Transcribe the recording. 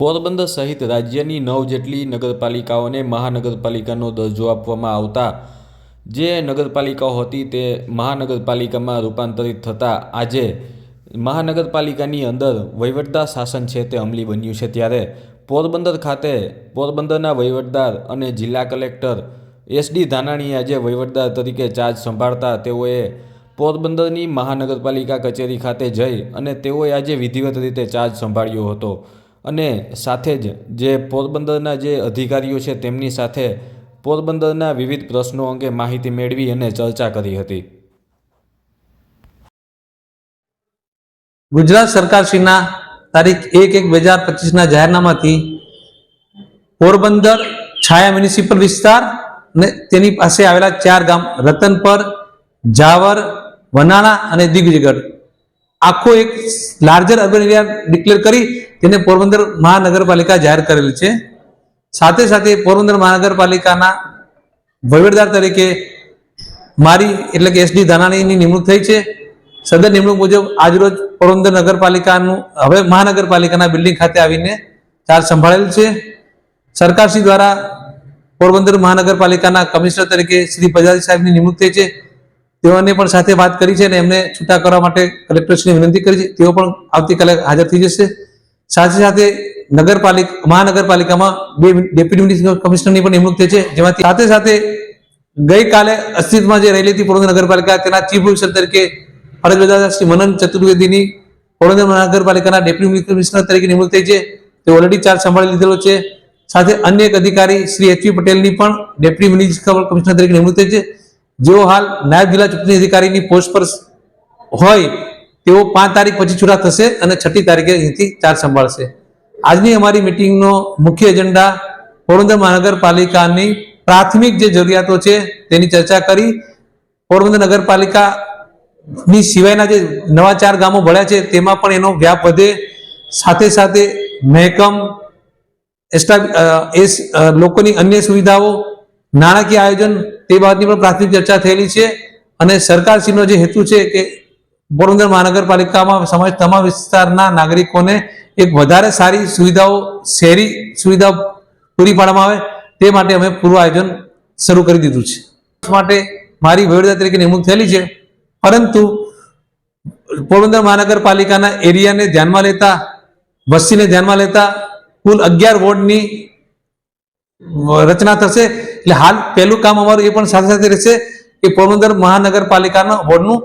પોરબંદર સહિત રાજ્યની 9 જેટલી નગરપાલિકાઓને મહાનગરપાલિકાનો દરજ્જો આપવામાં આવતા જે નગરપાલિકાઓ હતી તે મહાનગરપાલિકામાં રૂપાંતરિત થતાં આજે મહાનગરપાલિકાની અંદર વહીવટદાર શાસન છે તે અમલી બન્યું છે। ત્યારે પોરબંદર ખાતે પોરબંદરના વહીવટદાર અને જિલ્લા કલેક્ટર એસડી ધાનાણીએ આજે વહીવટદાર તરીકે ચાર્જ સંભાળતા તેઓએ પોરબંદરની મહાનગરપાલિકા કચેરી ખાતે જઈ અને તેઓએ આજે વિધિવત રીતે ચાર્જ સંભાળ્યો હતો અને સાથે જ જે પોરબંદરના જે અધિકારીઓ છે તેમની સાથે પોરબંદરના વિવિધ પ્રશ્નો અંગે માહિતી મેળવી અને ચર્ચા કરી હતી। ગુજરાત સરકારશ્રીના તારીખ 1/1/2025 જાહેરનામાથી પોરબંદર છાયા મ્યુનિસિપલ વિસ્તાર અને તેની પાસે આવેલા 4 ગામ રતનપર, જાવર, વનાણા અને દિગ્વિજયગઢ આખો એક લાર્જર અર્બન એરિયા ડિક્લેર કરી તેને પોરબંદર મહાનગરપાલિકા જાહેર કરેલી છે। સાથે સાથે પોરબંદર મહાનગરપાલિકાના વહીવટદાર તરીકે મારી એટલે કે એસડી ધાનાણીની નિમણૂક થઈ છે। સદર નિમણૂક મુજબ આજરોજ પોરબંદર નગરપાલિકાનું હવે મહાનગરપાલિકાના બિલ્ડિંગ ખાતે આવીને ચાર્જ સંભાળેલ છે। સરકારશ્રી દ્વારા પોરબંદર મહાનગરપાલિકાના કમિશનર તરીકે શ્રી પ્રજાપતિ સાહેબની નિમણૂક થઈ છે। તેઓને પણ સાથે વાત કરી છે અને એમને છૂટા કરવા માટે કલેક્ટરશ્રીને વિનંતી કરી છે। તેઓ પણ આવતીકાલે હાજર થઈ જશે। સાથે સાથે મહાનગરપાલિકામાં 2 ડેપ્યુટી મ્યુનિસિપલ કમિશનરની પણ નિમણૂક થઈ છે, જેમાંથી સાથે સાથે ગઈકાલે અસ્તિત્વમાં જે રહેલી હતી પોરબંદર નગરપાલિકા તેના ચીફ ઓફિસર તરીકે ફરજ બજાવતા શ્રી મનન ચતુર્વેદીની પોરબંદર મહાનગરપાલિકાના ડેપ્યુટી કમિશનર તરીકે નિમણૂક થઈ છે। તે ઓલરેડી ચાર્જ સંભાળી લીધેલો છે। સાથે અન્ય એક અધિકારી શ્રી એચવી પટેલની પણ ડેપ્યુટી મ્યુનિસિપલ કમિશનર તરીકે નિમણૂક થઈ છે, જેઓ હાલ નાયબ જિલ્લા ચૂંટણી અધિકારીની પોસ્ટ પર હોય તેઓ 5 તારીખ પછી છૂટા થશે અને 6મી તારીખે અહીંથી ચાર્જ સંભાળશે। આજની અમારી મિટિંગનો મુખ્ય એજન્ડા પોરબંદર મહાનગરપાલિકાની પ્રાથમિક જે જરૂરિયાતો છે તેની ચર્ચા કરી। પોરબંદર નગરપાલિકાની સિવાયના જે નવા 4 ગામો ભળ્યા છે તેમાં પણ એનો વ્યાપ વધે, સાથે સાથે મહેકમ લોકોની અન્ય સુવિધાઓ, નાણાકીય આયોજન તે બાબતની પણ પ્રાથમિક ચર્ચા થયેલી છે। અને સરકારશ્રીનો જે હેતુ છે કે પોરબંદર મહાનગરપાલિકામાં સમાજ તમામ વિસ્તારના નાગરિકોને એક વધારે સારી સુવિધાઓ, શહેરી સુવિધાઓ પૂરી પાડવામાં આવે તે માટે અમે પૂર્વ આયોજન શરૂ કરી દીધું છે। માટે મારી વહીવટદાર તરીકે નિમણૂક થયેલી છે, પરંતુ પોરબંદર મહાનગરપાલિકાના એરિયાને ધ્યાનમાં લેતા, વસ્તીને ધ્યાનમાં લેતા કુલ 11 વોર્ડની રચના થશે। એટલે હાલ પહેલું કામ અમારું એ પણ સાથે સાથે રહેશે કે પોરબંદર મહાનગરપાલિકાના વોર્ડનું